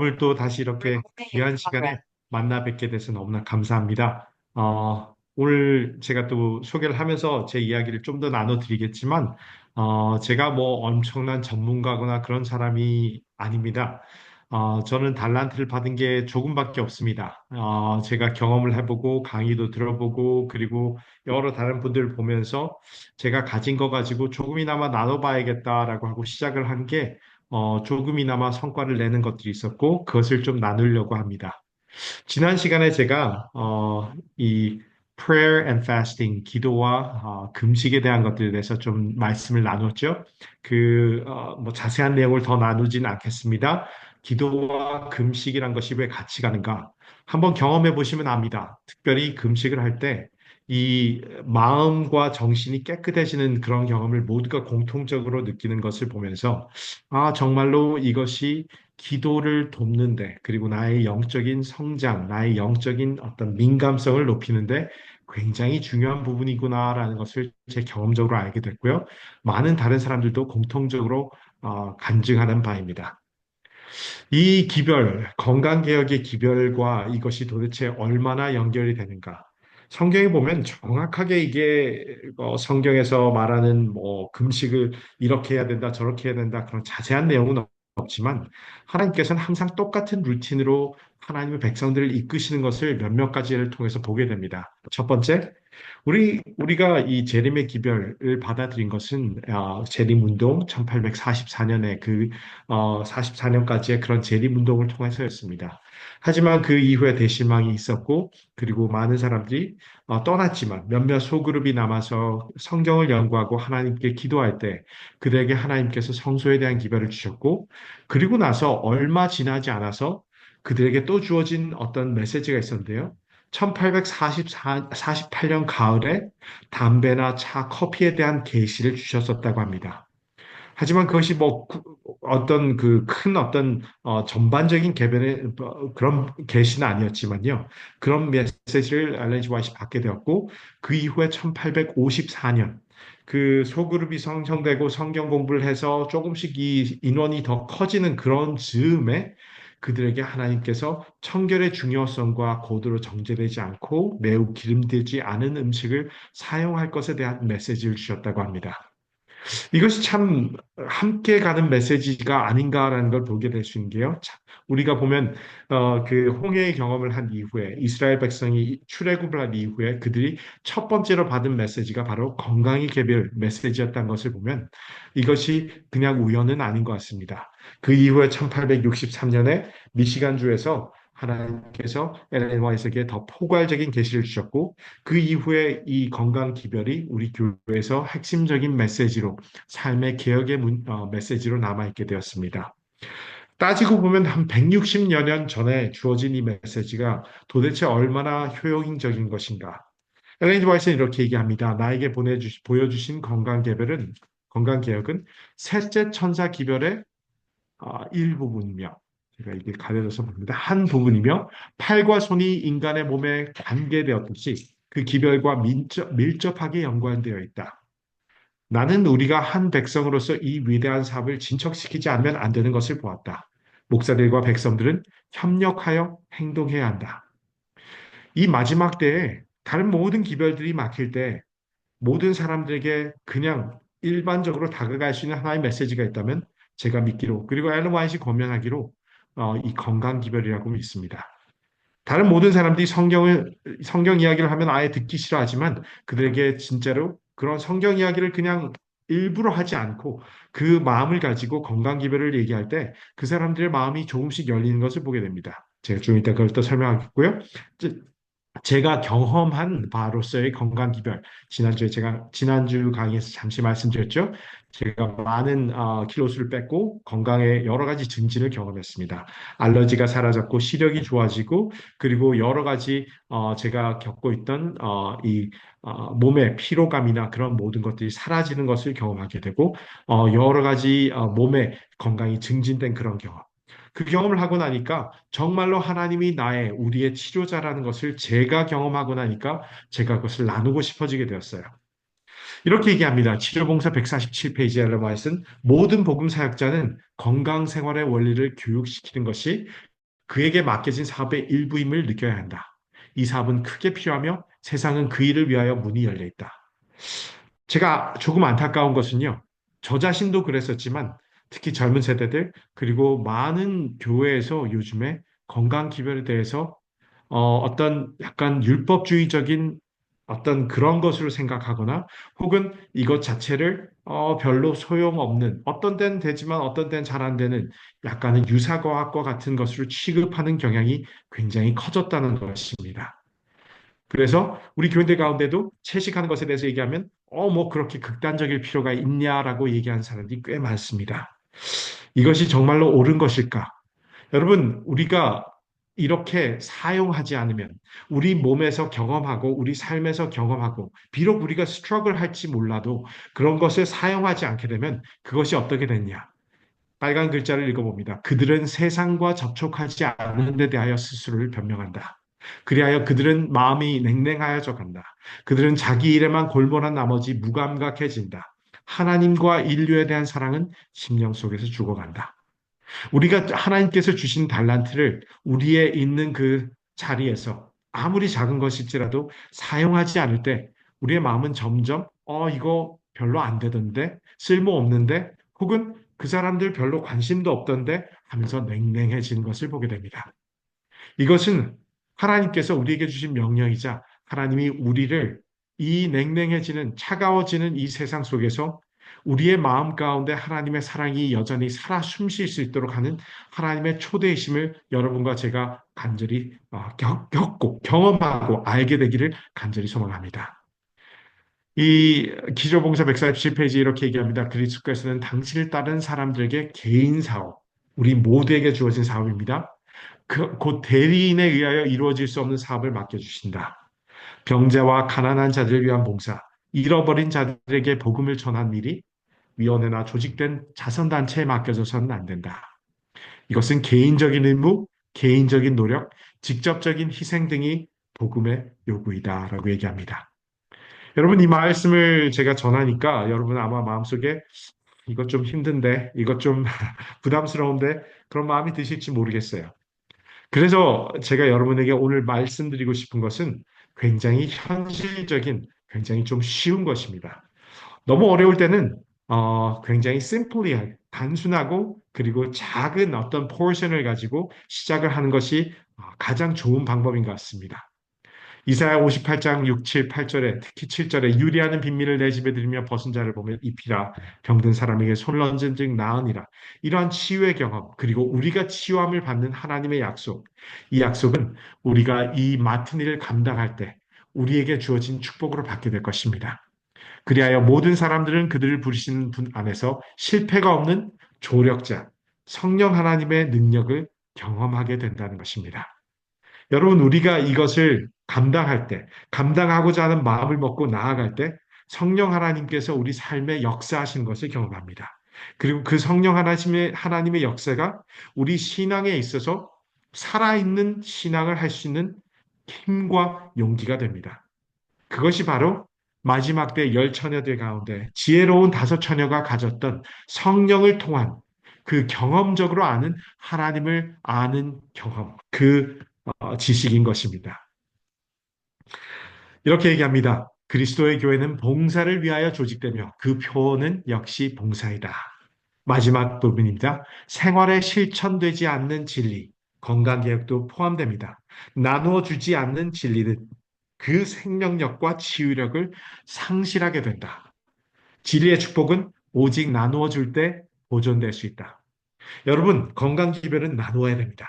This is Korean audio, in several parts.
여러분을 또 다시 이렇게 귀한 시간에 만나 뵙게 돼서 너무나 감사합니다. 오늘 제가 또 소개를 하면서 제 이야기를 좀 더 나눠드리겠지만, 제가 뭐 엄청난 전문가거나 그런 사람이 아닙니다. 저는 달란트를 받은 게 조금밖에 없습니다. 제가 경험을 해보고 강의도 들어보고 그리고 여러 다른 분들을 보면서 제가 가진 거 가지고 조금이나마 나눠봐야겠다라고 하고 시작을 한게 조금이나마 성과를 내는 것들이 있었고, 그것을 좀 나누려고 합니다. 지난 시간에 제가, 이 prayer and fasting, 기도와 금식에 대한 것들에 대해서 좀 말씀을 나눴죠. 뭐 자세한 내용을 더 나누진 않겠습니다. 기도와 금식이란 것이 왜 같이 가는가? 한번 경험해 보시면 압니다. 특별히 금식을 할 때, 이 마음과 정신이 깨끗해지는 그런 경험을 모두가 공통적으로 느끼는 것을 보면서 정말로 이것이 기도를 돕는데, 그리고 나의 영적인 성장, 나의 영적인 어떤 민감성을 높이는데 굉장히 중요한 부분이구나라는 것을 제 경험적으로 알게 됐고요. 많은 다른 사람들도 공통적으로 간증하는 바입니다. 이 기별, 건강개혁의 기별과 이것이 도대체 얼마나 연결이 되는가? 성경에 보면 정확하게 이게 성경에서 말하는 뭐 금식을 이렇게 해야 된다, 저렇게 해야 된다 그런 자세한 내용은 없지만 하나님께서는 항상 똑같은 루틴으로 하나님의 백성들을 이끄시는 것을 몇몇 가지를 통해서 보게 됩니다. 첫 번째, 우리가 이 재림의 기별을 받아들인 것은 재림 운동 1844년에 44년까지의 그런 재림 운동을 통해서였습니다. 하지만 그 이후에 대실망이 있었고 그리고 많은 사람들이 떠났지만 몇몇 소그룹이 남아서 성경을 연구하고 하나님께 기도할 때 그들에게 하나님께서 성소에 대한 기별을 주셨고 그리고 나서 얼마 지나지 않아서 그들에게 또 주어진 어떤 메시지가 있었는데요. 1848년 가을에 담배나 차, 커피에 대한 계시를 주셨었다고 합니다. 하지만 그것이 뭐 어떤 그 큰 어떤 전반적인 개변의 그런 계시는 아니었지만요. 그런 메시지를 알렌 지 화이트가 받게 되었고 그 이후에 1854년 그 소그룹이 성청되고 성경 공부를 해서 조금씩 이 인원이 더 커지는 그런 즈음에 그들에게 하나님께서 청결의 중요성과 고도로 정제되지 않고 매우 기름되지 않은 음식을 사용할 것에 대한 메시지를 주셨다고 합니다. 이것이 참 함께 가는 메시지가 아닌가라는 걸 보게 될 수 있는 게요. 우리가 보면 그 홍해의 경험을 한 이후에 이스라엘 백성이 출애굽을 한 이후에 그들이 첫 번째로 받은 메시지가 바로 건강의 개별 메시지였다는 것을 보면 이것이 그냥 우연은 아닌 것 같습니다. 그 이후에 1863년에 미시간주에서 하나님께서 엘렌 화이트에게 더 포괄적인 계시를 주셨고 그 이후에 이 건강 기별이 우리 교회에서 핵심적인 메시지로 삶의 개혁의 메시지로 남아있게 되었습니다. 따지고 보면 한 160여 년 전에 주어진 이 메시지가 도대체 얼마나 효용적인 것인가. 엘렌 화이트는 이렇게 얘기합니다. 나에게 보여주신 건강개혁은 셋째 천사 기별의 일부분이며, 제가 이게 가려져서 봅니다. 한 부분이며, 팔과 손이 인간의 몸에 관계되었듯이 그 기별과 밀접하게 연관되어 있다. 나는 우리가 한 백성으로서 이 위대한 사업을 진척시키지 않으면 안 되는 것을 보았다. 목사들과 백성들은 협력하여 행동해야 한다. 이 마지막 때에 다른 모든 기별들이 막힐 때 모든 사람들에게 그냥 일반적으로 다가갈 수 있는 하나의 메시지가 있다면 제가 믿기로 그리고 앨런 화이트이 권면하기로 이 건강 기별이라고 믿습니다. 다른 모든 사람들이 성경 이야기를 하면 아예 듣기 싫어하지만 그들에게 진짜로 그런 성경 이야기를 그냥 일부러 하지 않고 그 마음을 가지고 건강 기별을 얘기할 때 그 사람들의 마음이 조금씩 열리는 것을 보게 됩니다. 제가 좀 이따 그걸 또 설명하겠고요. 제가 경험한 바로서의 건강 기별, 지난주 강의에서 잠시 말씀드렸죠. 제가 많은 킬로수를 뺐고 건강에 여러 가지 증진을 경험했습니다. 알러지가 사라졌고 시력이 좋아지고 그리고 여러 가지 제가 겪고 있던 이 몸의 피로감이나 그런 모든 것들이 사라지는 것을 경험하게 되고 여러 가지 몸의 건강이 증진된 그런 경험. 그 경험을 하고 나니까 정말로 하나님이 우리의 치료자라는 것을 제가 경험하고 나니까 제가 그것을 나누고 싶어지게 되었어요. 이렇게 얘기합니다. 치료봉사 147페이지에 말씀 모든 복음 사역자는 건강 생활의 원리를 교육시키는 것이 그에게 맡겨진 사업의 일부임을 느껴야 한다. 이 사업은 크게 필요하며 세상은 그 일을 위하여 문이 열려 있다. 제가 조금 안타까운 것은요. 저 자신도 그랬었지만 특히 젊은 세대들 그리고 많은 교회에서 요즘에 건강 기별에 대해서 어떤 약간 율법주의적인 어떤 그런 것으로 생각하거나 혹은 이것 자체를 별로 소용없는 어떤 때는 되지만 어떤 때는 잘 안 되는 약간은 유사과학과 같은 것으로 취급하는 경향이 굉장히 커졌다는 것입니다. 그래서 우리 교인들 가운데도 채식하는 것에 대해서 얘기하면 뭐 그렇게 극단적일 필요가 있냐라고 얘기하는 사람들이 꽤 많습니다. 이것이 정말로 옳은 것일까? 여러분, 우리가 이렇게 사용하지 않으면 우리 몸에서 경험하고 우리 삶에서 경험하고 비록 우리가 스트러글 할지 몰라도 그런 것을 사용하지 않게 되면 그것이 어떻게 됐냐? 빨간 글자를 읽어봅니다. 그들은 세상과 접촉하지 않는 데 대하여 스스로를 변명한다. 그리하여 그들은 마음이 냉랭하여져 간다. 그들은 자기 일에만 골몰한 나머지 무감각해진다. 하나님과 인류에 대한 사랑은 심령 속에서 죽어간다. 우리가 하나님께서 주신 달란트를 우리의 있는 그 자리에서 아무리 작은 것일지라도 사용하지 않을 때 우리의 마음은 점점 이거 별로 안 되던데 쓸모 없는데 혹은 그 사람들 별로 관심도 없던데 하면서 냉랭해지는 것을 보게 됩니다. 이것은 하나님께서 우리에게 주신 명령이자 하나님이 우리를 이 냉랭해지는 차가워지는 이 세상 속에서 우리의 마음 가운데 하나님의 사랑이 여전히 살아 숨쉴 수 있도록 하는 하나님의 초대이심을 여러분과 제가 간절히 겪고 경험하고 알게 되기를 간절히 소망합니다. 이 기조봉사 147페이지 이렇게 얘기합니다. 그리스도께서는 당신을 따른 사람들에게 개인 사업, 우리 모두에게 주어진 사업입니다. 곧 대리인에 의하여 이루어질 수 없는 사업을 맡겨주신다. 병자와 가난한 자들을 위한 봉사, 잃어버린 자들에게 복음을 전한 일이 위원회나 조직된 자선단체에 맡겨져서는 안 된다. 이것은 개인적인 의무, 개인적인 노력, 직접적인 희생 등이 복음의 요구이다라고 얘기합니다. 여러분 이 말씀을 제가 전하니까 여러분 아마 마음속에 이것 좀 힘든데, 이것 좀 부담스러운데 그런 마음이 드실지 모르겠어요. 그래서 제가 여러분에게 오늘 말씀드리고 싶은 것은 굉장히 현실적인, 굉장히 좀 쉬운 것입니다. 너무 어려울 때는 굉장히 심플리한, 단순하고 그리고 작은 어떤 포션을 가지고 시작을 하는 것이 가장 좋은 방법인 것 같습니다. 이사야 58장 6, 7, 8절에 특히 7절에 유리하는 빈민을 내 집에 들이며 벗은 자를 보면 입히라 병든 사람에게 손을 얹은 즉 나으니라. 이러한 치유의 경험 그리고 우리가 치유함을 받는 하나님의 약속, 이 약속은 우리가 이 맡은 일을 감당할 때 우리에게 주어진 축복으로 받게 될 것입니다. 그리하여 모든 사람들은 그들을 부르시는 분 안에서 실패가 없는 조력자, 성령 하나님의 능력을 경험하게 된다는 것입니다. 여러분, 우리가 이것을 감당할 때, 감당하고자 하는 마음을 먹고 나아갈 때 성령 하나님께서 우리 삶에 역사하신 것을 경험합니다. 그리고 그 성령 하나님의 역사가 우리 신앙에 있어서 살아있는 신앙을 할 수 있는 힘과 용기가 됩니다. 그것이 바로 마지막 때 열 처녀들 가운데 지혜로운 다섯 처녀가 가졌던 성령을 통한 그 경험적으로 아는 하나님을 아는 경험, 그 지식인 것입니다. 이렇게 얘기합니다. 그리스도의 교회는 봉사를 위하여 조직되며 그 표어는 역시 봉사이다. 마지막 부분입니다. 생활에 실천되지 않는 진리, 건강개혁도 포함됩니다. 나누어 주지 않는 진리는 그 생명력과 치유력을 상실하게 된다. 진리의 축복은 오직 나누어 줄 때 보존될 수 있다. 여러분, 건강기별은 나누어야 됩니다.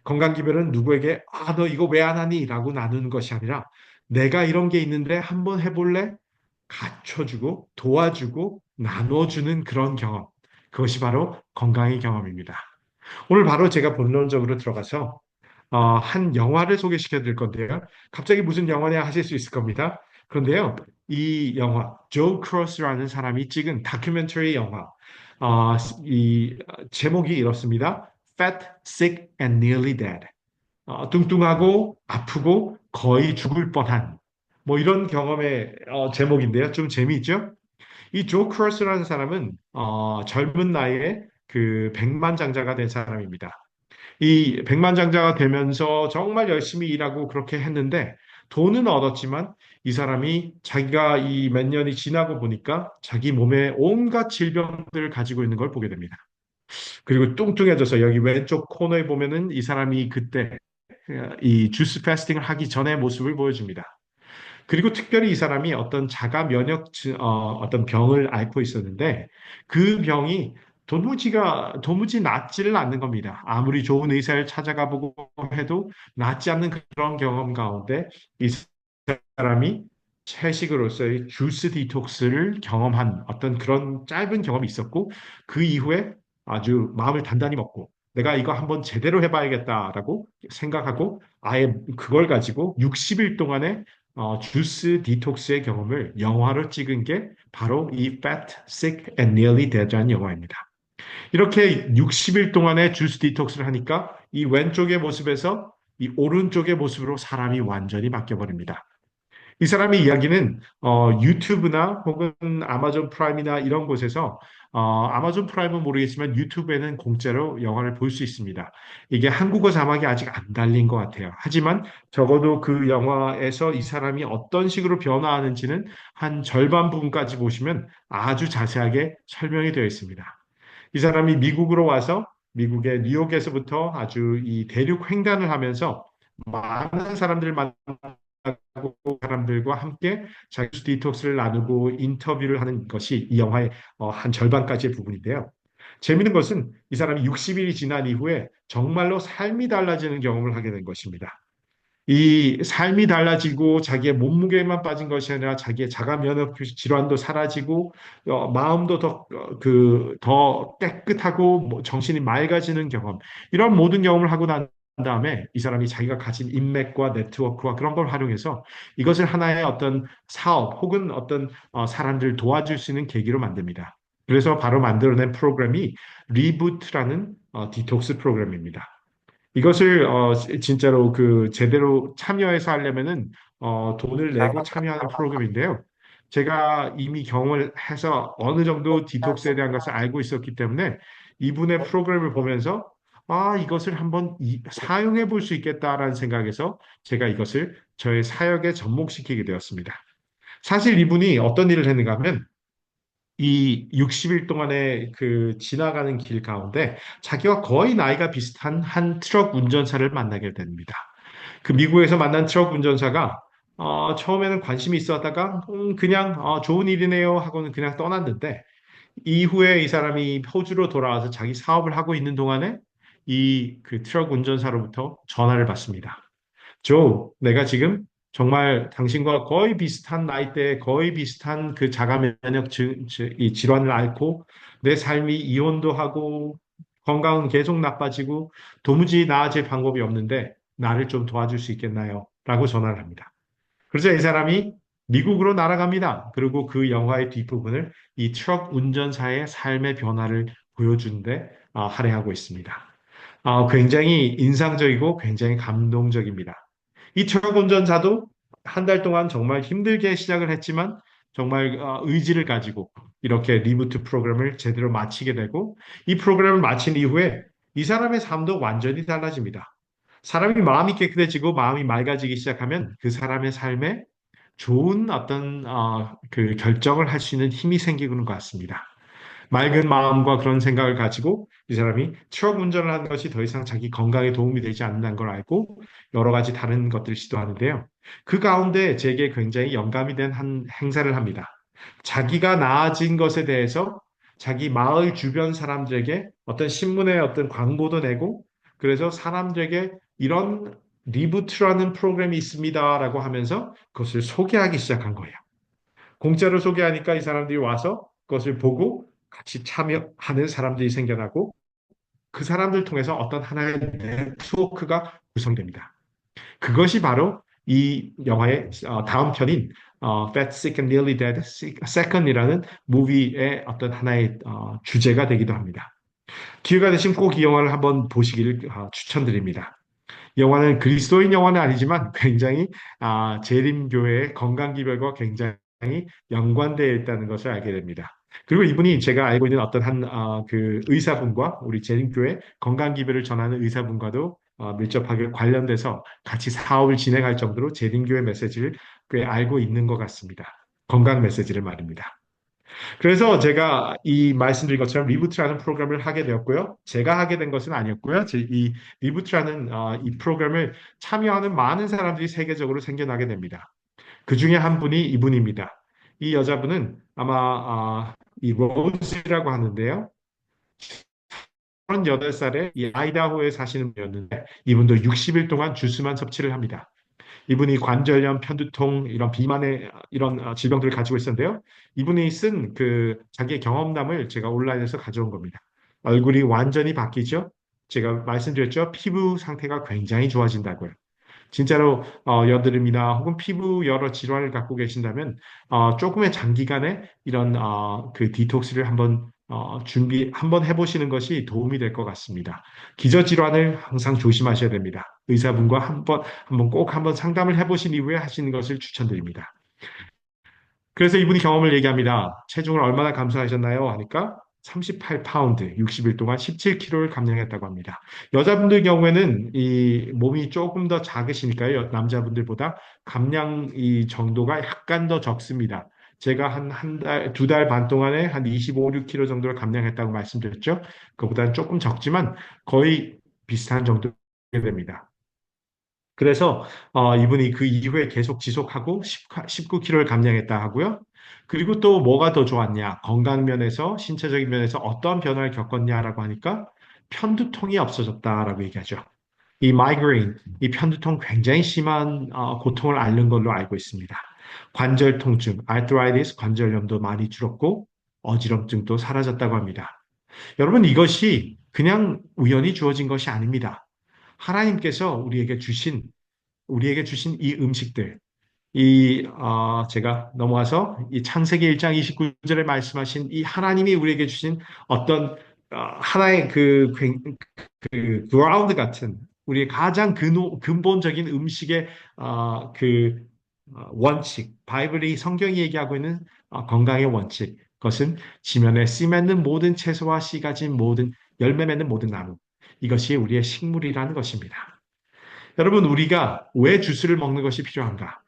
건강기별은 누구에게 너 이거 왜 안 하니? 라고 나누는 것이 아니라 내가 이런 게 있는데 한번 해볼래? 갖춰주고 도와주고 나눠주는 그런 경험. 그것이 바로 건강의 경험입니다. 오늘 바로 제가 본론적으로 들어가서 한 영화를 소개시켜 드릴 건데요. 갑자기 무슨 영화냐 하실 수 있을 겁니다. 그런데요, 이 영화, 조 크로스라는 사람이 찍은 다큐멘터리 영화, 이 제목이 이렇습니다. Fat, Sick and Nearly Dead. 뚱뚱하고 아프고 거의 죽을 뻔한 뭐 이런 경험의 제목인데요. 좀 재미있죠? 이 조 크로스라는 사람은 젊은 나이에 그 백만장자가 된 사람입니다. 이 백만장자가 되면서 정말 열심히 일하고 그렇게 했는데 돈은 얻었지만 이 사람이 자기가 이 몇 년이 지나고 보니까 자기 몸에 온갖 질병들을 가지고 있는 걸 보게 됩니다. 그리고 뚱뚱해져서 여기 왼쪽 코너에 보면은 이 사람이 그때 이 주스 패스팅을 하기 전의 모습을 보여줍니다. 그리고 특별히 이 사람이 어떤 자가 면역 어떤 병을 앓고 있었는데 그 병이 도무지 낫지를 않는 겁니다. 아무리 좋은 의사를 찾아가 보고 해도 낫지 않는 그런 경험 가운데 이 사람이 채식으로서의 주스 디톡스를 경험한 어떤 그런 짧은 경험이 있었고 그 이후에 아주 마음을 단단히 먹고 내가 이거 한번 제대로 해봐야겠다라고 생각하고 아예 그걸 가지고 60일 동안의 주스 디톡스의 경험을 영화로 찍은 게 바로 이 Fat, Sick and Nearly Dead라는 영화입니다. 이렇게 60일 동안의 주스 디톡스를 하니까 이 왼쪽의 모습에서 이 오른쪽의 모습으로 사람이 완전히 바뀌어버립니다. 이 사람의 이야기는 유튜브나 혹은 아마존 프라임이나 이런 곳에서 아마존 프라임은 모르겠지만 유튜브에는 공짜로 영화를 볼 수 있습니다. 이게 한국어 자막이 아직 안 달린 것 같아요. 하지만 적어도 그 영화에서 이 사람이 어떤 식으로 변화하는지는 한 절반 부분까지 보시면 아주 자세하게 설명이 되어 있습니다. 이 사람이 미국으로 와서 미국의 뉴욕에서부터 아주 이 대륙 횡단을 하면서 많은 사람들을 사람들과 함께 자기 디톡스를 나누고 인터뷰를 하는 것이 이 영화의 한 절반까지의 부분인데요. 재미있는 것은 이 사람이 60일이 지난 이후에 정말로 삶이 달라지는 경험을 하게 된 것입니다. 이 삶이 달라지고 자기의 몸무게만 빠진 것이 아니라 자기의 자가 면역 질환도 사라지고 마음도 더 깨끗하고 뭐 정신이 맑아지는 경험 이런 모든 경험을 하고 난 다음에 이 사람이 자기가 가진 인맥과 네트워크와 그런 걸 활용해서 이것을 하나의 어떤 사업 혹은 어떤 사람들을 도와줄 수 있는 계기로 만듭니다. 그래서 바로 만들어낸 프로그램이 리부트라는 디톡스 프로그램입니다. 이것을 진짜로 그 제대로 참여해서 하려면은 돈을 내고 참여하는 프로그램인데요. 제가 이미 경험을 해서 어느 정도 디톡스에 대한 것을 알고 있었기 때문에 이분의 프로그램을 보면서 이것을 한번 사용해 볼 수 있겠다라는 생각에서 제가 이것을 저의 사역에 접목시키게 되었습니다. 사실 이분이 어떤 일을 했는가 하면 이 60일 동안의 그 지나가는 길 가운데 자기와 거의 나이가 비슷한 한 트럭 운전사를 만나게 됩니다. 그 미국에서 만난 트럭 운전사가 처음에는 관심이 있었다가 그냥 좋은 일이네요 하고는 그냥 떠났는데 이후에 이 사람이 호주로 돌아와서 자기 사업을 하고 있는 동안에 이 그 트럭 운전사로부터 전화를 받습니다. 내가 지금 정말 당신과 거의 비슷한 나이대에 거의 비슷한 그 자가 면역 이 질환을 앓고 내 삶이 이혼도 하고 건강은 계속 나빠지고 도무지 나아질 방법이 없는데 나를 좀 도와줄 수 있겠나요? 라고 전화를 합니다. 그래서 이 사람이 미국으로 날아갑니다. 그리고 그 영화의 뒷부분을 이 트럭 운전사의 삶의 변화를 보여주는데 할애하고 있습니다. 굉장히 인상적이고 굉장히 감동적입니다. 이 트럭 운전사도 한 달 동안 정말 힘들게 시작을 했지만 정말 의지를 가지고 이렇게 리부트 프로그램을 제대로 마치게 되고 이 프로그램을 마친 이후에 이 사람의 삶도 완전히 달라집니다. 사람이 마음이 깨끗해지고 마음이 맑아지기 시작하면 그 사람의 삶에 좋은 어떤 그 결정을 할 수 있는 힘이 생기는 것 같습니다. 맑은 마음과 그런 생각을 가지고 이 사람이 트럭 운전을 하는 것이 더 이상 자기 건강에 도움이 되지 않는다는 걸 알고 여러 가지 다른 것들을 시도하는데요. 그 가운데 제게 굉장히 영감이 된 한 행사를 합니다. 자기가 나아진 것에 대해서 자기 마을 주변 사람들에게 어떤 신문에 어떤 광고도 내고 그래서 사람들에게 이런 리부트라는 프로그램이 있습니다라고 하면서 그것을 소개하기 시작한 거예요. 공짜로 소개하니까 이 사람들이 와서 그것을 보고 같이 참여하는 사람들이 생겨나고 그 사람들 통해서 어떤 하나의 네트워크가 구성됩니다. 그것이 바로 이 영화의 다음 편인 Fat, Sick and Nearly Dead Second이라는 무비의 어떤 하나의 주제가 되기도 합니다. 기회가 되시면 꼭 이 영화를 한번 보시기를 추천드립니다. 영화는 그리스도인 영화는 아니지만 굉장히 재림교회의 건강기별과 굉장히 연관되어 있다는 것을 알게 됩니다. 그리고 이분이 제가 알고 있는 어떤 그 의사분과 우리 재림교회 건강기별을 전하는 의사분과도 밀접하게 관련돼서 같이 사업을 진행할 정도로 재림교회 메시지를 꽤 알고 있는 것 같습니다. 건강 메시지를 말입니다. 그래서 제가 이 말씀드린 것처럼 리부트라는 프로그램을 하게 되었고요. 제가 하게 된 것은 아니었고요. 이 리부트라는 이 프로그램을 참여하는 많은 사람들이 세계적으로 생겨나게 됩니다. 그 중에 한 분이 이분입니다. 이 여자분은 아마 이 로즈라고 하는데요. 38살에 이 아이다호에 사시는 분이었는데 이분도 60일 동안 주스만 섭취를 합니다. 이분이 관절염, 편두통, 이런 비만의 이런 질병들을 가지고 있었는데요. 이분이 쓴 그 자기의 경험담을 제가 온라인에서 가져온 겁니다. 얼굴이 완전히 바뀌죠. 제가 말씀드렸죠. 피부 상태가 굉장히 좋아진다고요. 진짜로 여드름이나 혹은 피부 여러 질환을 갖고 계신다면 조금의 장기간에 이런 그 디톡스를 한번 한번 해보시는 것이 도움이 될 것 같습니다. 기저질환을 항상 조심하셔야 됩니다. 의사분과 한번 꼭 한번 상담을 해보신 이후에 하시는 것을 추천드립니다. 그래서 이분이 경험을 얘기합니다. 체중을 얼마나 감소하셨나요? 하니까 38파운드, 60일 동안 17kg를 감량했다고 합니다. 여자분들 경우에는 이 몸이 조금 더 작으시니까요. 남자분들보다 감량 이 정도가 약간 더 적습니다. 제가 한 달, 2달 반 동안에 한 25, 6kg 정도를 감량했다고 말씀드렸죠. 그보다는 조금 적지만 거의 비슷한 정도 됩니다. 그래서 이분이 그 이후에 계속 지속하고 19kg를 감량했다 하고요. 그리고 또 뭐가 더 좋았냐? 건강 면에서 신체적인 면에서 어떠한 변화를 겪었냐라고 하니까 편두통이 없어졌다라고 얘기하죠. 이 마이그레인, 이 편두통 굉장히 심한 고통을 앓는 걸로 알고 있습니다. 관절 통증, 아르트라이티스 관절염도 많이 줄었고 어지럼증도 사라졌다고 합니다. 여러분 이것이 그냥 우연히 주어진 것이 아닙니다. 하나님께서 우리에게 주신 이 음식들, 제가 넘어와서 이 창세기 1장 29절에 말씀하신 이 하나님이 우리에게 주신 어떤 하나의 그 그라운드 같은 우리의 가장 근본적인 음식의 원칙, 바이블이 성경이 얘기하고 있는 건강의 원칙, 그것은 지면에 씨 맺는 모든 채소와 씨 가진 모든 열매 맺는 모든 나무, 이것이 우리의 식물이라는 것입니다. 여러분, 우리가 왜 주스를 먹는 것이 필요한가?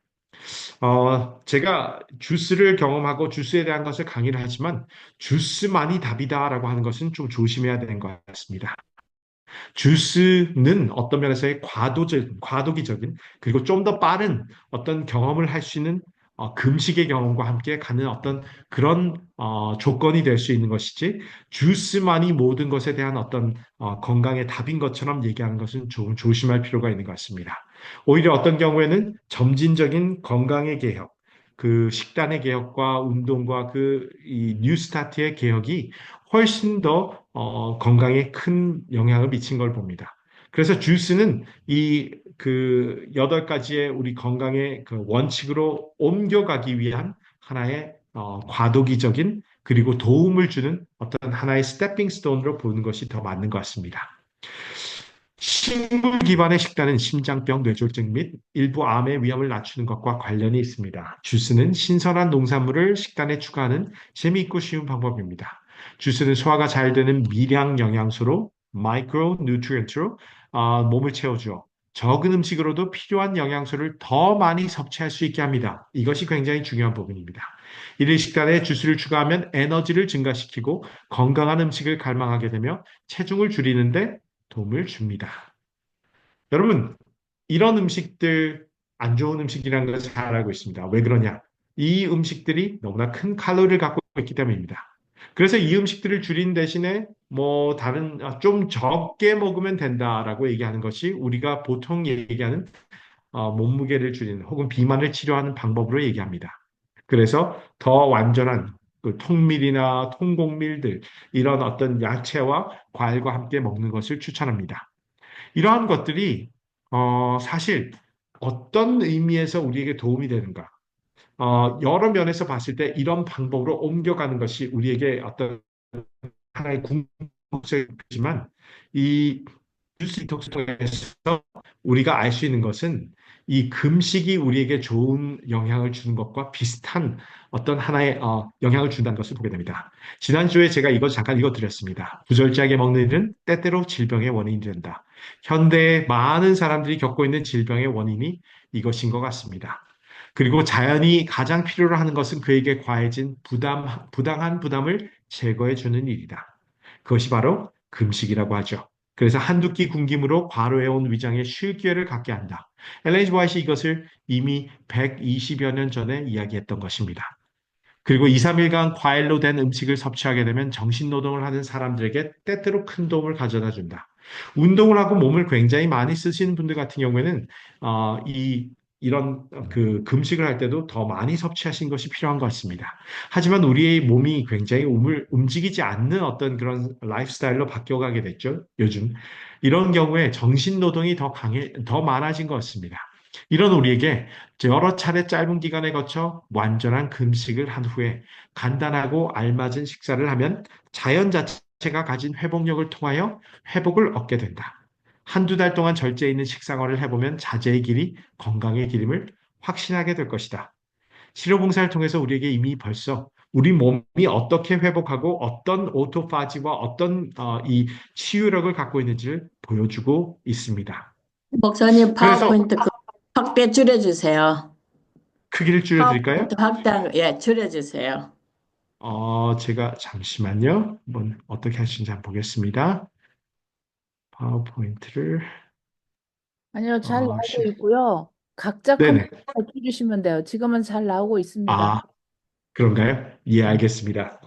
제가 주스를 경험하고 주스에 대한 것을 강의를 하지만 주스만이 답이다라고 하는 것은 좀 조심해야 되는 것 같습니다. 주스는 어떤 면에서의 과도기적인, 그리고 좀 더 빠른 어떤 경험을 할 수 있는 금식의 경험과 함께 가는 어떤 그런 조건이 될 수 있는 것이지, 주스만이 모든 것에 대한 어떤 건강의 답인 것처럼 얘기하는 것은 조금 조심할 필요가 있는 것 같습니다. 오히려 어떤 경우에는 점진적인 건강의 개혁, 그 식단의 개혁과 운동과 이 뉴스타트의 개혁이 훨씬 더 건강에 큰 영향을 미친 걸 봅니다. 그래서 주스는 이 그 8가지의 우리 건강의 그 원칙으로 옮겨가기 위한 하나의 과도기적인 그리고 도움을 주는 어떤 하나의 스태핑 스톤으로 보는 것이 더 맞는 것 같습니다. 식물 기반의 식단은 심장병, 뇌졸중 및 일부 암의 위험을 낮추는 것과 관련이 있습니다. 주스는 신선한 농산물을 식단에 추가하는 재미있고 쉬운 방법입니다. 주스는 소화가 잘 되는 미량 영양소로 마이크로 뉴트리언트로 몸을 채워주어 적은 음식으로도 필요한 영양소를 더 많이 섭취할 수 있게 합니다. 이것이 굉장히 중요한 부분입니다. 이를 식단에 주스를 추가하면 에너지를 증가시키고 건강한 음식을 갈망하게 되며 체중을 줄이는데 도움을 줍니다. 여러분, 이런 음식들, 안 좋은 음식이라는 걸 잘 알고 있습니다. 왜 그러냐? 이 음식들이 너무나 큰 칼로리를 갖고 있기 때문입니다. 그래서 이 음식들을 줄인 대신에 뭐 다른 좀 적게 먹으면 된다라고 얘기하는 것이 우리가 보통 얘기하는 몸무게를 줄이는 혹은 비만을 치료하는 방법으로 얘기합니다. 그래서 더 완전한 그 통밀이나 통곡밀들 이런 어떤 야채와 과일과 함께 먹는 것을 추천합니다. 이러한 것들이 사실 어떤 의미에서 우리에게 도움이 되는가? 여러 면에서 봤을 때 이런 방법으로 옮겨가는 것이 우리에게 어떤 하나의 궁극적이지만 이 뉴스 디톡스 통해서 우리가 알 수 있는 것은 이 금식이 우리에게 좋은 영향을 주는 것과 비슷한 어떤 하나의 영향을 준다는 것을 보게 됩니다. 지난주에 제가 이것 잠깐 읽어드렸습니다. 부절제하게 먹는 일은 때때로 질병의 원인이 된다. 현대의 많은 사람들이 겪고 있는 질병의 원인이 이것인 것 같습니다. 그리고 자연이 가장 필요로 하는 것은 그에게 과해진 부당한 부담을 제거해 주는 일이다. 그것이 바로 금식이라고 하죠. 그래서 한두 끼 굶김으로 과로해온 위장에 쉴 기회를 갖게 한다. 엘렌 지 화이트이 이것을 이미 120여 년 전에 이야기했던 것입니다. 그리고 2, 3일간 과일로 된 음식을 섭취하게 되면 정신노동을 하는 사람들에게 때때로 큰 도움을 가져다 준다. 운동을 하고 몸을 굉장히 많이 쓰시는 분들 같은 경우에는 이런 그 금식을 할 때도 더 많이 섭취하신 것이 필요한 것 같습니다. 하지만 우리의 몸이 굉장히 움직이지 않는 어떤 그런 라이프스타일로 바뀌어가게 됐죠. 요즘 이런 경우에 정신 노동이 더 많아진 것 같습니다. 이런 우리에게 여러 차례 짧은 기간에 거쳐 완전한 금식을 한 후에 간단하고 알맞은 식사를 하면 자연 자체가 가진 회복력을 통하여 회복을 얻게 된다. 한두 달 동안 절제해 있는 식생활을 해보면 자제의 길이 건강의 길임을 확신하게 될 것이다. 치료봉사를 통해서 우리에게 이미 벌써 우리 몸이 어떻게 회복하고 어떤 오토파지와 어떤 이 치유력을 갖고 있는지를 보여주고 있습니다. 목사님 그래서 파워포인트 그 확대 줄여주세요. 크기를 줄여드릴까요? 파워포인트 확대, 예, 줄여주세요. 제가 잠시만요. 한번 어떻게 하시는지 한번 보겠습니다. 파워포인트를, 아니요, 잘 어, 나오고 시, 있고요. 각자 네네. 컴퓨터 해주시면 돼요. 지금은 잘 나오고 있습니다. 아, 그런가요? 예, 알겠습니다.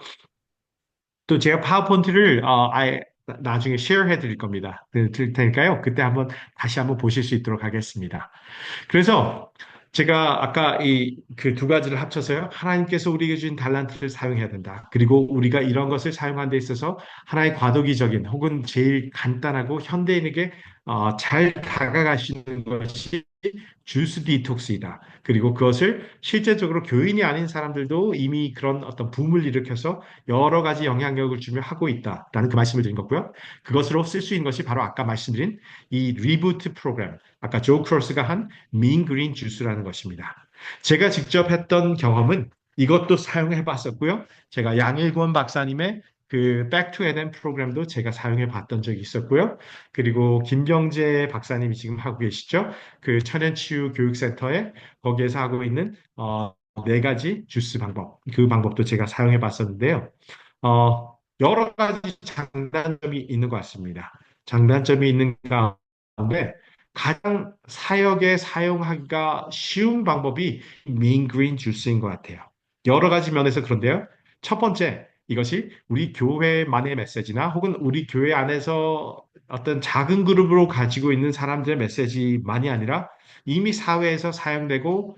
또 제가 파워포인트를, 아예 나중에 쉐어해 드릴 겁니다. 드릴 테니까요. 그때 다시 한번 보실 수 있도록 하겠습니다. 그래서 제가 아까 이 그 두 가지를 합쳐서요. 하나님께서 우리에게 주신 달란트를 사용해야 된다. 그리고 우리가 이런 것을 사용하는 데 있어서 하나의 과도기적인 혹은 제일 간단하고 현대인에게 잘 다가갈 수 있는 것이 주스 디톡스이다. 그리고 그것을 실제적으로 교인이 아닌 사람들도 이미 그런 어떤 붐을 일으켜서 여러 가지 영향력을 주며 하고 있다라는 그 말씀을 드린 거고요. 그것으로 쓸 수 있는 것이 바로 아까 말씀드린 이 리부트 프로그램, 아까 조 크로스가 한 민 그린 주스라는 것입니다. 제가 직접 했던 경험은 이것도 사용해 봤었고요. 제가 양일권 박사님의 그 Back to Eden 프로그램도 제가 사용해 봤던 적이 있었고요. 그리고 김경재 박사님이 지금 하고 계시죠. 그 천연치유 교육센터에 거기에서 하고 있는 네 가지 주스 방법. 그 방법도 제가 사용해 봤었는데요. 여러 가지 장단점이 있는 것 같습니다. 장단점이 있는 가운데 가장 사역에 사용하기가 쉬운 방법이 민 그린 주스인 것 같아요. 여러 가지 면에서 그런데요. 첫 번째, 이것이 우리 교회만의 메시지나 혹은 우리 교회 안에서 어떤 작은 그룹으로 가지고 있는 사람들의 메시지만이 아니라 이미 사회에서 사용되고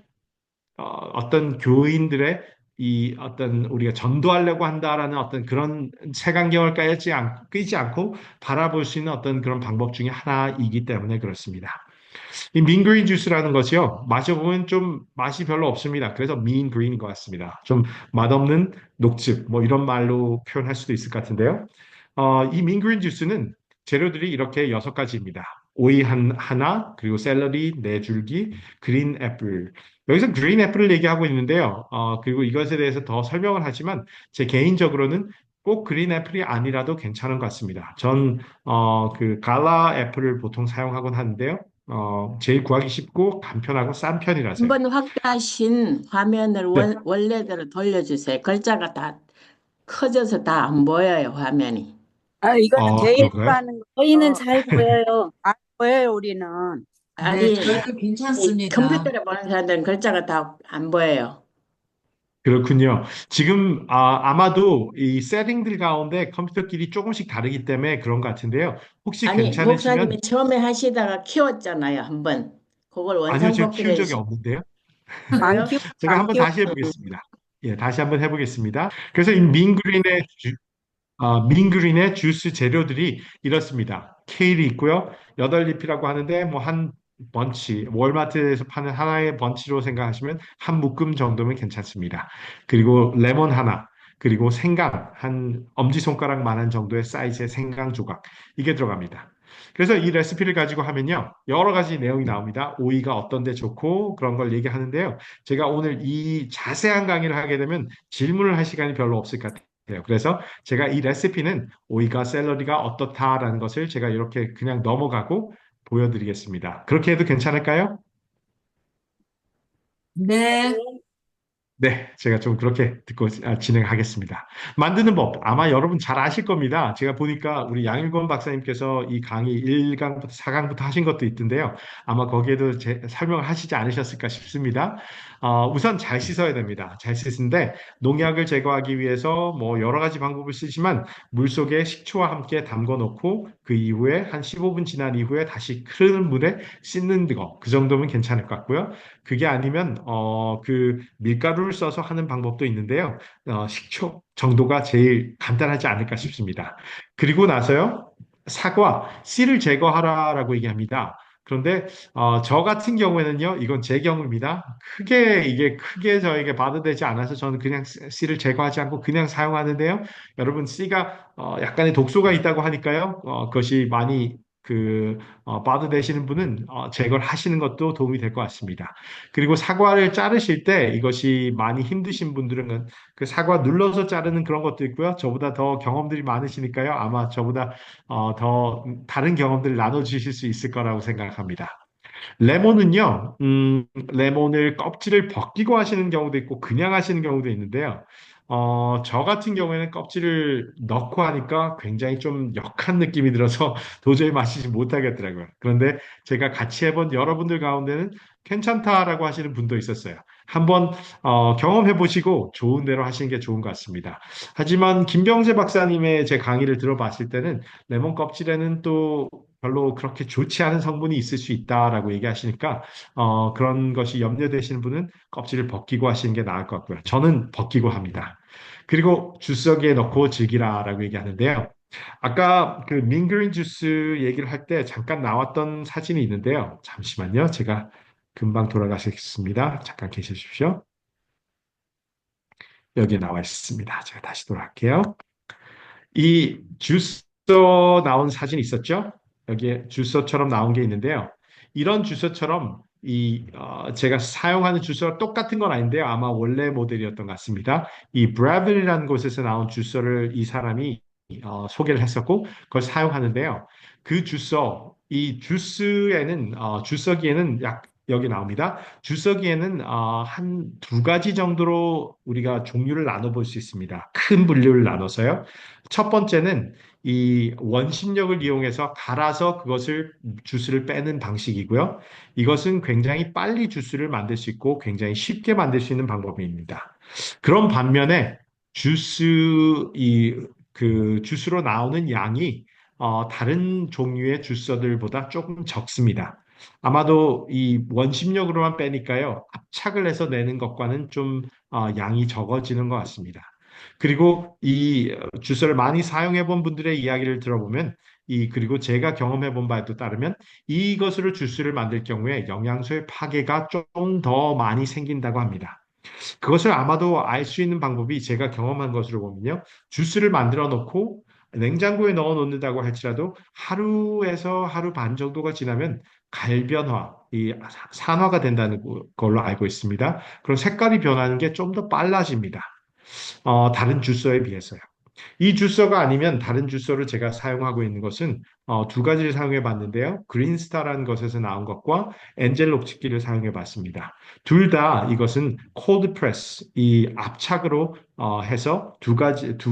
어떤 교인들의 이 어떤 우리가 전도하려고 한다라는 어떤 그런 색안경을 끼지 않고 바라볼 수 있는 어떤 그런 방법 중에 하나이기 때문에 그렇습니다. 이 민그린 주스라는 것이요. 마셔보면 좀 맛이 별로 없습니다. 그래서 민 그린인 것 같습니다. 좀 맛없는 녹즙, 뭐 이런 말로 표현할 수도 있을 것 같은데요. 이 민그린 주스는 재료들이 이렇게 여섯 가지입니다. 오이 하나, 그리고 샐러리 네 줄기, 그린 애플. 여기서 그린 애플을 얘기하고 있는데요. 그리고 이것에 대해서 더 설명을 하지만 제 개인적으로는 꼭 그린 애플이 아니라도 괜찮은 것 같습니다. 그 갈라 애플을 보통 사용하곤 하는데요. 제일 구하기 쉽고 간편하고 싼 편이라서요. 한번 확대하신 화면을 네. 원래대로 돌려주세요. 글자가 다 커져서 다 안 보여요, 화면이. 이거는 제일 그런가요? 좋아하는 저희는 거. 잘 보여요. 안 보여요, 우리는. 네, 아니, 저희도 이 괜찮습니다. 컴퓨터로 보는 사람들은 글자가 다 안 보여요. 그렇군요. 지금 아마도 이 세팅들 가운데 컴퓨터끼리 조금씩 다르기 때문에 그런 것 같은데요. 혹시 아니, 괜찮으시면 목사님이 처음에 하시다가 키웠잖아요, 한번. 그걸 아니요, 제가 키운 원상복귀를 적이 없는데요. 안 그래요? 키웠어, 제가 안 한번 키웠어. 다시 해보겠습니다. 예, 다시 한번 해보겠습니다. 그래서 이 민그린의 주스 재료들이 이렇습니다. 케일이 있고요. 여덟 잎이라고 하는데 뭐 한 번치, 월마트에서 파는 하나의 번치로 생각하시면 한 묶음 정도면 괜찮습니다. 그리고 레몬 하나, 그리고 생강 한 엄지손가락만한 정도의 사이즈의 생강 조각 이게 들어갑니다. 그래서 이 레시피를 가지고 하면요, 여러 가지 내용이 나옵니다. 오이가 어떤 데 좋고 그런 걸 얘기하는데요. 제가 오늘 이 자세한 강의를 하게 되면 질문을 할 시간이 별로 없을 것 같아요. 그래서 제가 이 레시피는 오이가 샐러리가 어떻다라는 것을 제가 이렇게 그냥 넘어가고 보여드리겠습니다. 그렇게 해도 괜찮을까요? 네. 네, 제가 좀 그렇게 듣고 진행하겠습니다. 만드는 법, 아마 여러분 잘 아실 겁니다. 제가 보니까 우리 양일권 박사님께서 이 강의 1강부터 4강부터 하신 것도 있던데요. 아마 거기에도 설명을 하시지 않으셨을까 싶습니다. 우선 잘 씻어야 됩니다. 잘 씻는데 농약을 제거하기 위해서 뭐 여러 가지 방법을 쓰지만 물 속에 식초와 함께 담궈 놓고 그 이후에 한 15분 지난 이후에 다시 흐르는 물에 씻는 거, 그 정도면 괜찮을 것 같고요. 그게 아니면 그 밀가루를 써서 하는 방법도 있는데요. 식초 정도가 제일 간단하지 않을까 싶습니다. 그리고 나서요. 사과 씨를 제거하라라고 얘기합니다. 그런데 저 같은 경우에는요, 이건 제 경우입니다. 이게 크게 저에게 받아들이지 않아서 저는 그냥 씨를 제거하지 않고 그냥 사용하는데요. 여러분 씨가 약간의 독소가 있다고 하니까요. 그것이 많이 받아내시는 분은 제거를 하시는 것도 도움이 될 것 같습니다. 그리고 사과를 자르실 때 이것이 많이 힘드신 분들은 그 사과 눌러서 자르는 그런 것도 있고요. 저보다 더 경험들이 많으시니까요. 아마 저보다 더 다른 경험들을 나눠주실 수 있을 거라고 생각합니다. 레몬은요, 레몬을 껍질을 벗기고 하시는 경우도 있고, 그냥 하시는 경우도 있는데요. 저 같은 경우에는 껍질을 넣고 하니까 굉장히 좀 역한 느낌이 들어서 도저히 마시지 못하겠더라고요. 그런데 제가 같이 해본 여러분들 가운데는 괜찮다라고 하시는 분도 있었어요. 한번 경험해 보시고 좋은 대로 하시는 게 좋은 것 같습니다. 하지만 김병재 박사님의 제 강의를 들어봤을 때는 레몬 껍질에는 또 별로 그렇게 좋지 않은 성분이 있을 수 있다라고 얘기하시니까 그런 것이 염려되시는 분은 껍질을 벗기고 하시는 게 나을 것 같고요. 저는 벗기고 합니다. 그리고 주석기에 넣고 즐기라라고 얘기하는데요. 아까 그 민그린 주스 얘기를 할 때 잠깐 나왔던 사진이 있는데요. 잠시만요. 제가 금방 돌아가시겠습니다. 잠깐 계셔주십시오. 여기 나와 있습니다. 제가 다시 돌아갈게요. 이 주서 나온 사진이 있었죠? 여기에 주서처럼 나온 게 있는데요. 이런 주서처럼 제가 사용하는 주서와 똑같은 건 아닌데요. 아마 원래 모델이었던 것 같습니다. 이 브라벨이라는 곳에서 나온 주서를 이 사람이 소개를 했었고 그걸 사용하는데요. 그 주서, 이 주스에는 주서기에는 여기 나옵니다. 주석이에는 한 두 가지 정도로 우리가 종류를 나눠볼 수 있습니다. 큰 분류를 나눠서요. 첫 번째는 이 원심력을 이용해서 갈아서 그것을 주스를 빼는 방식이고요. 이것은 굉장히 빨리 주스를 만들 수 있고 굉장히 쉽게 만들 수 있는 방법입니다. 그런 반면에 주스 그 주스로 나오는 양이 다른 종류의 주서들보다 조금 적습니다. 아마도 이 원심력으로만 빼니까요, 압착을 해서 내는 것과는 좀 양이 적어지는 것 같습니다. 그리고 이 주스를 많이 사용해 본 분들의 이야기를 들어보면 그리고 제가 경험해 본 바에 따르면 이것으로 주스를 만들 경우에 영양소의 파괴가 좀 더 많이 생긴다고 합니다. 그것을 아마도 알 수 있는 방법이 제가 경험한 것으로 보면요. 주스를 만들어 놓고 냉장고에 넣어 놓는다고 할지라도 하루에서 하루 반 정도가 지나면 갈변화, 산화가 된다는 걸로 알고 있습니다. 그럼 색깔이 변하는 게 좀 더 빨라집니다. 다른 주스에 비해서요. 이 주서가 아니면 다른 주서를 제가 사용하고 있는 것은 두 가지를 사용해 봤는데요. 그린스타라는 것에서 나온 것과 엔젤 녹즙기를 사용해 봤습니다. 둘 다 이것은 콜드 프레스, 이 압착으로 해서 두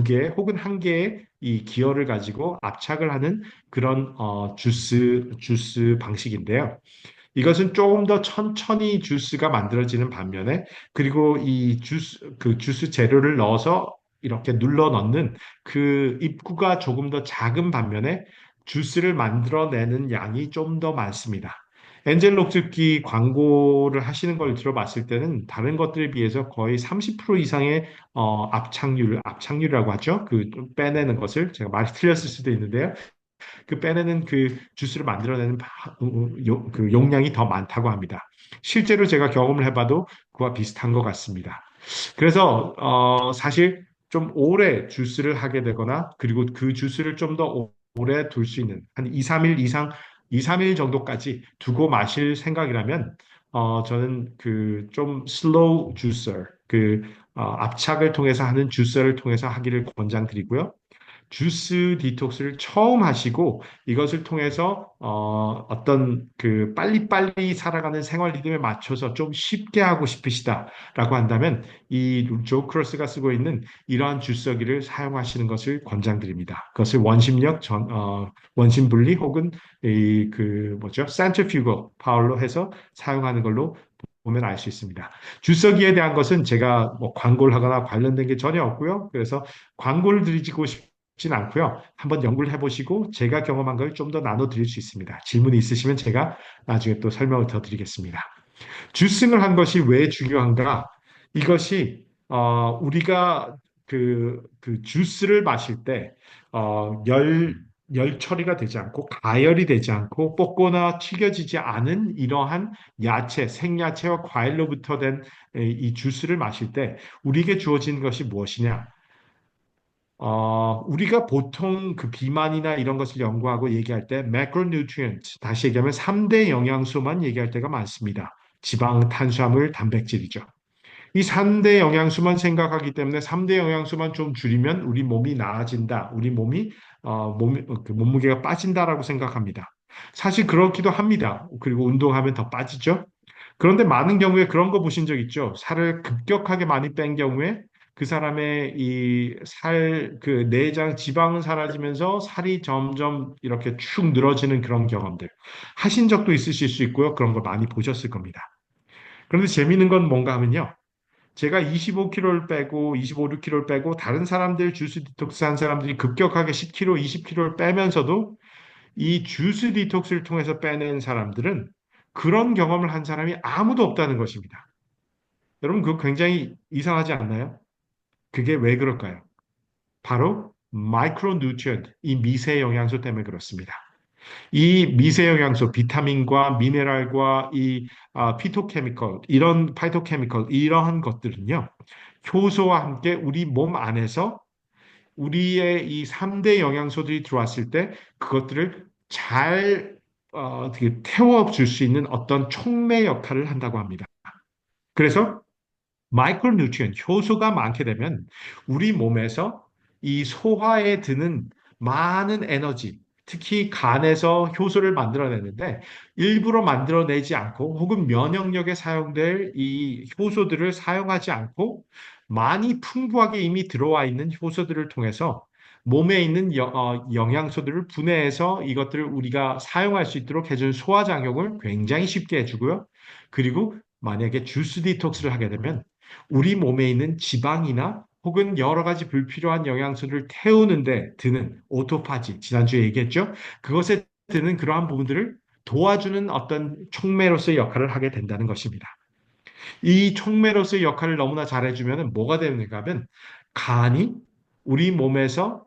개 혹은 한 개의 이 기어를 가지고 압착을 하는 그런 주스 방식인데요. 이것은 조금 더 천천히 주스가 만들어지는 반면에 그리고 그 주스 재료를 넣어서 이렇게 눌러 넣는 그 입구가 조금 더 작은 반면에 주스를 만들어내는 양이 좀 더 많습니다. 엔젤 녹즙기 광고를 하시는 걸 들어봤을 때는 다른 것들에 비해서 거의 30% 이상의 압착률이라고 하죠. 그 빼내는 것을 제가 말이 틀렸을 수도 있는데요. 그 빼내는 그 주스를 만들어내는 그 용량이 더 많다고 합니다. 실제로 제가 경험을 해봐도 그와 비슷한 것 같습니다. 그래서 사실 좀 오래 주스를 하게 되거나 그리고 그 주스를 좀 더 오래 둘 수 있는 한 2, 3일 이상, 2, 3일 정도까지 두고 마실 생각이라면 저는 그 좀 슬로우 주서, 압착을 통해서 하는 주서를 통해서 하기를 권장드리고요. 주스 디톡스를 처음 하시고 이것을 통해서 어떤 그 빨리빨리 살아가는 생활 리듬에 맞춰서 좀 쉽게 하고 싶으시다라고 한다면 이 조 크로스가 쓰고 있는 이러한 주서기를 사용하시는 것을 권장드립니다. 그것을 원심 분리 혹은 이 그 뭐죠? 센트리퓨거 파워로 해서 사용하는 걸로 보면 알 수 있습니다. 주석이에 대한 것은 제가 뭐 광고를 하거나 관련된 게 전혀 없고요. 그래서 광고를 드리고 싶진 않고요. 한번 연구를 해보시고 제가 경험한 걸 좀 더 나눠드릴 수 있습니다. 질문이 있으시면 제가 나중에 또 설명을 더 드리겠습니다. 주승을 한 것이 왜 중요한가? 이것이 우리가 그 주스를 마실 때 열 처리가 되지 않고 가열이 되지 않고 볶거나 튀겨지지 않은 이러한 야채, 생야채와 과일로부터 된 이 주스를 마실 때 우리에게 주어진 것이 무엇이냐? 우리가 보통 그 비만이나 이런 것을 연구하고 얘기할 때 macronutrient, 다시 얘기하면 3대 영양소만 얘기할 때가 많습니다. 지방, 탄수화물, 단백질이죠. 이 3대 영양소만 생각하기 때문에 3대 영양소만 좀 줄이면 우리 몸이 나아진다. 우리 몸이 그 몸무게가 빠진다라고 생각합니다. 사실 그렇기도 합니다. 그리고 운동하면 더 빠지죠. 그런데 많은 경우에 그런 거 보신 적 있죠? 살을 급격하게 많이 뺀 경우에 그 사람의 그 내장 지방은 사라지면서 살이 점점 이렇게 축 늘어지는 그런 경험들 하신 적도 있으실 수 있고요. 그런 걸 많이 보셨을 겁니다. 그런데 재미있는 건 뭔가 하면요. 제가 25kg를 빼고 25, 6kg를 빼고 다른 사람들 주스 디톡스 한 사람들이 급격하게 10kg, 20kg를 빼면서도 이 주스 디톡스를 통해서 빼낸 사람들은 그런 경험을 한 사람이 아무도 없다는 것입니다. 여러분, 그거 굉장히 이상하지 않나요? 그게 왜 그럴까요? 바로 마이크로 뉴트리언트, 이 미세 영양소 때문에 그렇습니다. 이 미세 영양소, 비타민과 미네랄과 이 피토케미컬, 이런 파이토케미컬, 이러한 것들은요, 효소와 함께 우리 몸 안에서 우리의 이 3대 영양소들이 들어왔을 때 그것들을 잘 어떻게 태워줄 수 있는 어떤 촉매 역할을 한다고 합니다. 그래서 마이크로뉴트리언 효소가 많게 되면 우리 몸에서 이 소화에 드는 많은 에너지, 특히 간에서 효소를 만들어내는데 일부러 만들어내지 않고 혹은 면역력에 사용될 이 효소들을 사용하지 않고 많이 풍부하게 이미 들어와 있는 효소들을 통해서 몸에 있는 영양소들을 분해해서 이것들을 우리가 사용할 수 있도록 해주는 소화작용을 굉장히 쉽게 해주고요. 그리고 만약에 주스 디톡스를 하게 되면 우리 몸에 있는 지방이나 혹은 여러 가지 불필요한 영양소를 태우는데 드는 오토파지, 지난주에 얘기했죠? 그것에 드는 그러한 부분들을 도와주는 어떤 촉매로서의 역할을 하게 된다는 것입니다. 이 촉매로서의 역할을 너무나 잘해주면 뭐가 되는가 하면 간이 우리 몸에서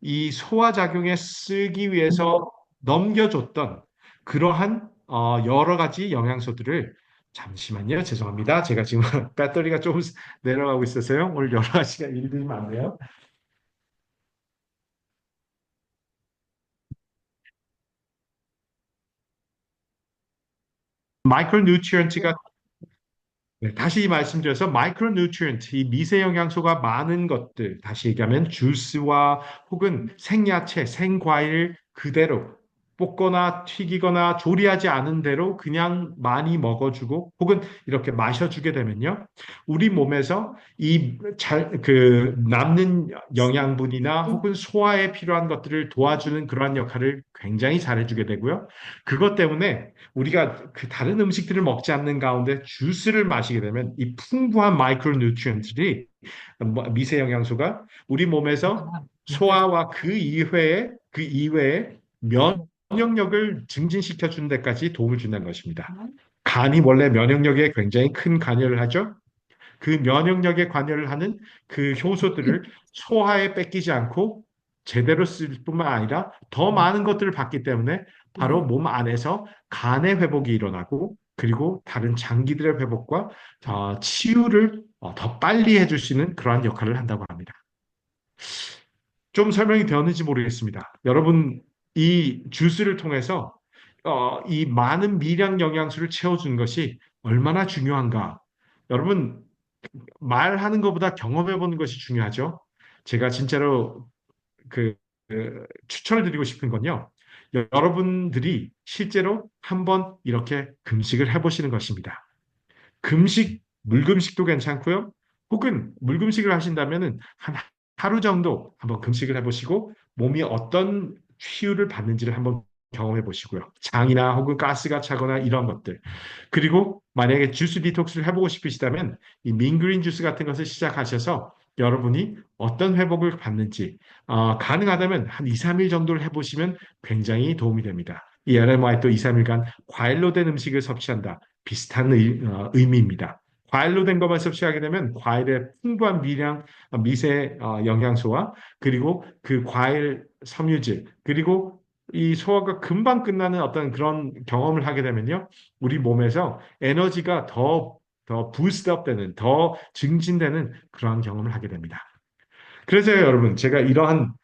이 소화작용에 쓰기 위해서 넘겨줬던 그러한 여러 가지 영양소들을 잠시만요. 죄송합니다. 제가 지금 배터리가 조금 내려가고 있어서요. 오늘 여러 가지가 일들이 많네요. 마이크로뉴트리언트가 네, 다시 말씀드려서 마이크로뉴트리언트, 이 미세 영양소가 많은 것들, 다시 얘기하면 주스와 혹은 생야채, 생과일 그대로 볶거나 튀기거나 조리하지 않은 대로 그냥 많이 먹어주고 혹은 이렇게 마셔주게 되면요. 우리 몸에서 남는 영양분이나 혹은 소화에 필요한 것들을 도와주는 그러한 역할을 굉장히 잘해주게 되고요. 그것 때문에 우리가 그 다른 음식들을 먹지 않는 가운데 주스를 마시게 되면 이 풍부한 마이크로 뉴트리언트들이 미세 영양소가 우리 몸에서 소화와 그 이외에 면역력을 증진시켜 주는 데까지 도움을 준다는 것입니다. 간이 원래 면역력에 굉장히 큰 관여를 하죠. 그 면역력에 관여를 하는 그 효소들을 소화에 뺏기지 않고 제대로 쓸 뿐만 아니라 더 많은 것들을 받기 때문에 바로 몸 안에서 간의 회복이 일어나고 그리고 다른 장기들의 회복과 치유를 더 빨리 해줄 수 있는 그러한 역할을 한다고 합니다. 좀 설명이 되었는지 모르겠습니다. 여러분, 이 주스를 통해서 이 많은 미량 영양소를 채워주는 것이 얼마나 중요한가. 여러분, 말하는 것보다 경험해 보는 것이 중요하죠. 제가 진짜로 추천을 드리고 싶은 건요. 여러분들이 실제로 한번 이렇게 금식을 해보시는 것입니다. 물금식도 괜찮고요. 혹은 물금식을 하신다면은 한 하루 정도 한번 금식을 해보시고 몸이 어떤 치유를 받는지를 한번 경험해 보시고요. 장이나 혹은 가스가 차거나 이런 것들. 그리고 만약에 주스 디톡스를 해보고 싶으시다면 이 민그린 주스 같은 것을 시작하셔서 여러분이 어떤 회복을 받는지 가능하다면 한 2, 3일 정도를 해보시면 굉장히 도움이 됩니다. 이 LMY 또 2, 3일간 과일로 된 음식을 섭취한다. 비슷한 의미입니다. 과일로 된 것만 섭취하게 되면 과일의 풍부한 미세 영양소와 그리고 그 과일 섬유질 그리고 이 소화가 금방 끝나는 어떤 그런 경험을 하게 되면요. 우리 몸에서 에너지가 더 부스트업 되는, 더 증진되는 그러한 경험을 하게 됩니다. 그래서 여러분, 제가 이러한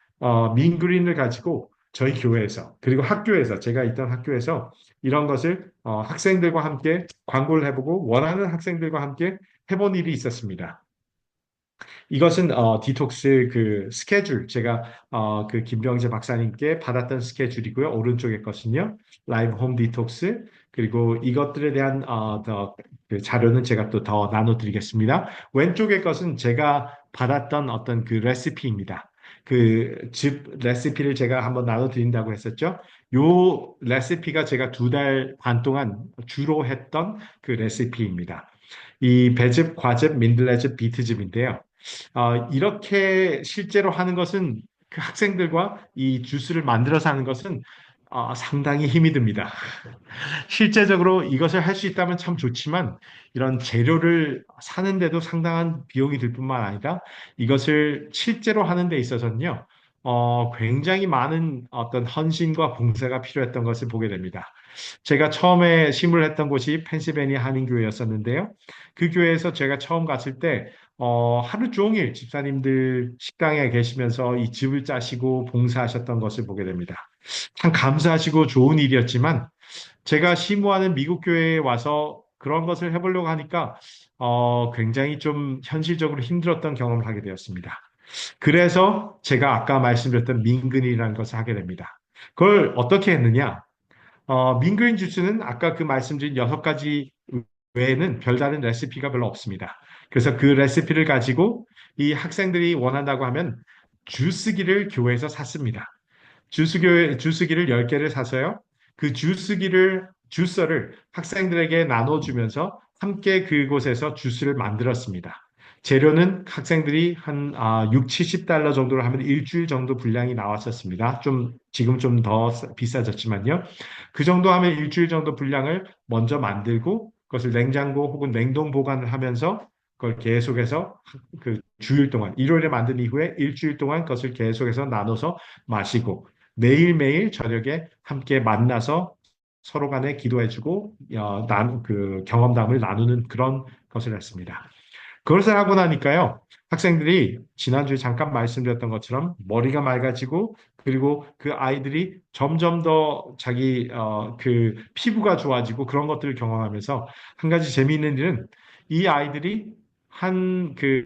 민그린을 가지고 저희 교회에서, 그리고 학교에서, 제가 있던 학교에서 이런 것을 학생들과 함께 광고를 해보고 원하는 학생들과 함께 해본 일이 있었습니다. 이것은 디톡스 그 스케줄 제가 그 김병재 박사님께 받았던 스케줄이고요. 오른쪽에 것은요. 라이브 홈 디톡스 그리고 이것들에 대한 그 자료는 제가 또 더 나눠드리겠습니다. 왼쪽의 것은 제가 받았던 어떤 그 레시피입니다. 그 집 레시피를 제가 한번 나눠드린다고 했었죠. 요 레시피가 제가 2달 반 동안 주로 했던 그 레시피입니다. 이 배즙, 과즙, 민들레즙, 비트즙인데요. 이렇게 실제로 하는 것은 그 학생들과 이 주스를 만들어서 하는 것은 상당히 힘이 듭니다. 실제적으로 이것을 할 수 있다면 참 좋지만 이런 재료를 사는데도 상당한 비용이 들 뿐만 아니라 이것을 실제로 하는 데 있어서는요, 굉장히 많은 어떤 헌신과 봉사가 필요했던 것을 보게 됩니다. 제가 처음에 심을 했던 곳이 펜실베니아 한인교회였었는데요. 그 교회에서 제가 처음 갔을 때 하루 종일 집사님들 식당에 계시면서 이 집을 짜시고 봉사하셨던 것을 보게 됩니다. 참 감사하시고 좋은 일이었지만 제가 시무하는 미국 교회에 와서 그런 것을 해보려고 하니까 굉장히 좀 현실적으로 힘들었던 경험을 하게 되었습니다. 그래서 제가 아까 말씀드렸던 민근이라는 것을 하게 됩니다. 그걸 어떻게 했느냐? 민그린 주스는 아까 그 말씀드린 6가지 외에는 별다른 레시피가 별로 없습니다. 그래서 그 레시피를 가지고 이 학생들이 원한다고 하면 주스기를 교회에서 샀습니다. 주스기를 10개를 사서요. 그 주서를 학생들에게 나눠주면서 함께 그곳에서 주스를 만들었습니다. 재료는 학생들이 한 6, 70달러 정도로 하면 일주일 정도 분량이 나왔었습니다. 지금 좀 더 비싸졌지만요. 그 정도 하면 일주일 정도 분량을 먼저 만들고 그것을 냉장고 혹은 냉동 보관을 하면서 그걸 계속해서 그 주일 동안 일요일에 만든 이후에 일주일 동안 그것을 계속해서 나눠서 마시고 매일매일 저녁에 함께 만나서 서로 간에 기도해주고 그 경험담을 나누는 그런 것을 했습니다. 그것을 하고 나니까요, 학생들이 지난주에 잠깐 말씀드렸던 것처럼 머리가 맑아지고 그리고 그 아이들이 점점 더 자기 그 피부가 좋아지고 그런 것들을 경험하면서 한 가지 재미있는 일은 이 아이들이 그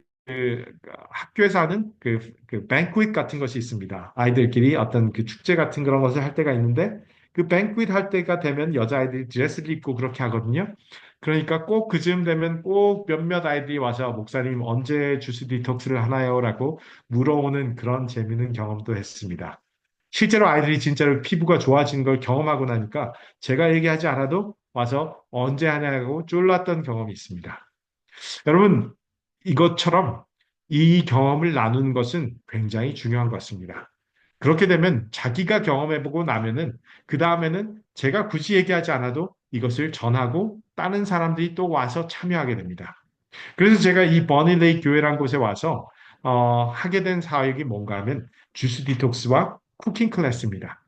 학교에서 하는 그 뱅퀴트 같은 것이 있습니다. 아이들끼리 어떤 그 축제 같은 그런 것을 할 때가 있는데 그 뱅퀴트 할 때가 되면 여자아이들이 드레스를 입고 그렇게 하거든요. 그러니까 꼭 그즈음 되면 꼭 몇몇 아이들이 와서 목사님 언제 주스 디톡스를 하나요? 라고 물어오는 그런 재미있는 경험도 했습니다. 실제로 아이들이 진짜로 피부가 좋아지는 걸 경험하고 나니까 제가 얘기하지 않아도 와서 언제 하냐고 쫄랐던 경험이 있습니다. 여러분, 이것처럼 이 경험을 나누는 것은 굉장히 중요한 것 같습니다. 그렇게 되면 자기가 경험해보고 나면은 그 다음에는 제가 굳이 얘기하지 않아도 이것을 전하고 다른 사람들이 또 와서 참여하게 됩니다. 그래서 제가 이 버닐레이 교회란 곳에 와서 하게 된 사역이 뭔가 하면 주스 디톡스와 쿠킹 클래스입니다.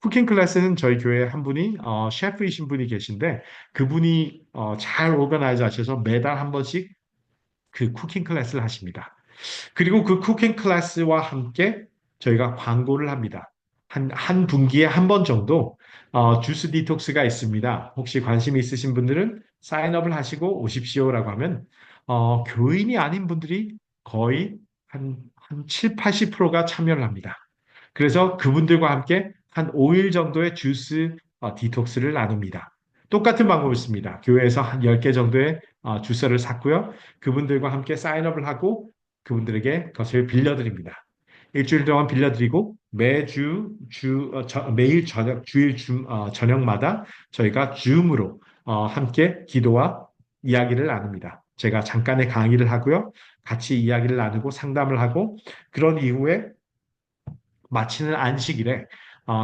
쿠킹 클래스는 저희 교회 한 분이 셰프이신 분이 계신데 그분이 잘 오거나이즈 하셔서 매달 한 번씩 그 쿠킹 클래스를 하십니다. 그리고 그 쿠킹 클래스와 함께 저희가 광고를 합니다. 한 분기에 한 번 정도 주스 디톡스가 있습니다. 혹시 관심 있으신 분들은 사인업을 하시고 오십시오라고 하면 교인이 아닌 분들이 거의 한 7, 80%가 참여를 합니다. 그래서 그분들과 함께 한 5일 정도의 주스 디톡스를 나눕니다. 똑같은 방법을 씁니다. 교회에서 한 10개 정도의 주스를 샀고요. 그분들과 함께 사인업을 하고 그분들에게 그것을 빌려드립니다. 일주일 동안 빌려드리고 매일 저녁마다 저희가 줌으로 함께 기도와 이야기를 나눕니다. 제가 잠깐의 강의를 하고요. 같이 이야기를 나누고 상담을 하고 그런 이후에 마치는 안식일에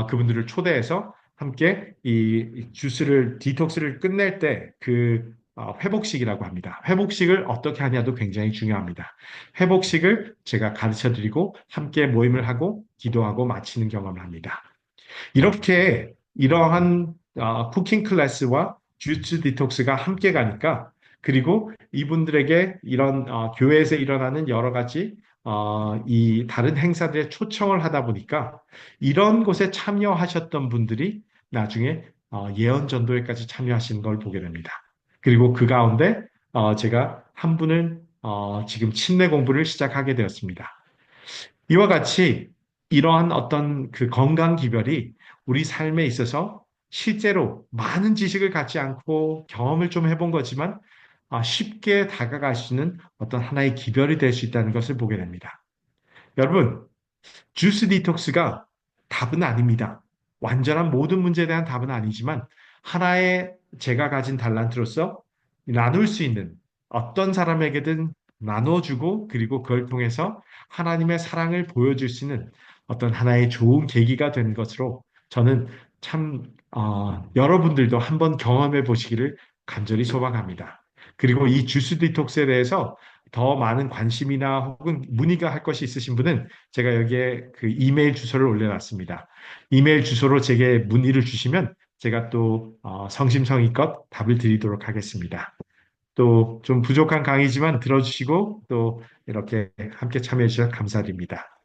그분들을 초대해서 함께 이 주스를 디톡스를 끝낼 때 그 회복식이라고 합니다. 회복식을 어떻게 하냐도 굉장히 중요합니다. 회복식을 제가 가르쳐 드리고 함께 모임을 하고 기도하고 마치는 경험을 합니다. 이렇게 이러한 쿠킹 클래스와 주스 디톡스가 함께 가니까 그리고 이분들에게 이런 교회에서 일어나는 여러 가지 이 다른 행사들에 초청을 하다 보니까 이런 곳에 참여하셨던 분들이 나중에 예언 전도회까지 참여하시는 걸 보게 됩니다. 그리고 그 가운데 제가 한 분을 지금 침례 공부를 시작하게 되었습니다. 이와 같이 이러한 어떤 그 건강 기별이 우리 삶에 있어서 실제로 많은 지식을 갖지 않고 경험을 좀 해본 거지만 쉽게 다가갈 수 있는 어떤 하나의 기별이 될 수 있다는 것을 보게 됩니다. 여러분, 주스 디톡스가 답은 아닙니다. 완전한 모든 문제에 대한 답은 아니지만 하나의 제가 가진 달란트로서 나눌 수 있는 어떤 사람에게든 나눠주고 그리고 그걸 통해서 하나님의 사랑을 보여줄 수 있는 어떤 하나의 좋은 계기가 된 것으로 저는 참 여러분들도 한번 경험해 보시기를 간절히 소망합니다. 그리고 이 주스 디톡스에 대해서 더 많은 관심이나 혹은 문의가 할 것이 있으신 분은 제가 여기에 그 이메일 주소를 올려놨습니다. 이메일 주소로 제게 문의를 주시면 제가 또 성심성의껏 답을 드리도록 하겠습니다. 또 좀 부족한 강의지만 들어주시고 또 이렇게 함께 참여해 주셔서 감사드립니다.